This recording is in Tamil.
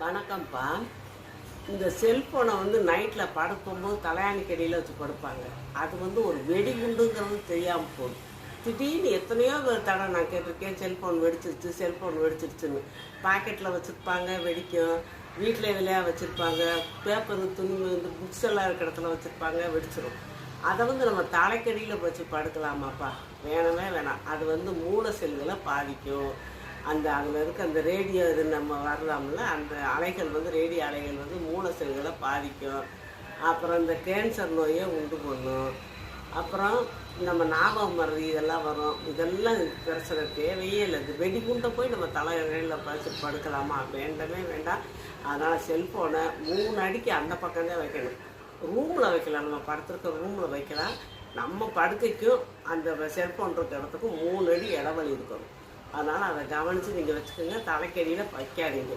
வணக்கம்ப்பா. இந்த செல்ஃபோனை நைட்டில் படுக்கும்போது தலையாணிக்கு அடியில் வச்சு படுப்பாங்க. அது ஒரு வெடிகுண்டுங்கிறது தெரியாமல் போகுது. திடீர்னு எத்தனையோ தடவை நான் கேட்டிருக்கேன், செல்ஃபோன் வெடிச்சிருச்சுன்னு. பாக்கெட்டில் வச்சுருப்பாங்க, வெடிக்கும். வீட்டில் எதுலையா வச்சுருப்பாங்க, பேப்பர் துணி புக்ஸ் எல்லாம் இருக்கிற இடத்துல வச்சுருப்பாங்க, வெடிச்சிடும். அதை நம்ம தலைக்கடியில் வச்சு படுக்கலாமாப்பா? வேணவே வேணாம். அது மூளை செல்களை பாதிக்கும். அதில் இருக்க அந்த ரேடியோ இது நம்ம வரலாம்ல, அந்த அலைகள் ரேடியோ அலைகள் மூளை செல்களை பாதிக்கும். அப்புறம் இந்த கேன்சர் நோயை உண்டு பண்ணும். அப்புறம் நம்ம ஞாபகம் மறதி இதெல்லாம் வரும். இதெல்லாம் பிரச்சனை தேவையே இல்லை. இது வெடிகுண்டை போய் நம்ம தலைகளில் பறிச்சு படுக்கலாமா? வேண்டவே வேண்டாம். அதனால் செல்ஃபோனை 3 அடிக்கு அந்த பக்கம்தான் வைக்கணும். ரூமில் வைக்கலாம், நம்ம படுத்துருக்க ரூமில் வைக்கலாம். நம்ம படுக்கைக்கும் அந்த செல்ஃபோன் இருக்க இடத்துக்கும் 3 அடி இடைவெளி இருக்கணும். அதனால் அதை கவனித்து நீங்கள் வச்சுக்கோங்க. தலைக்கடியில் வைக்காதீங்க.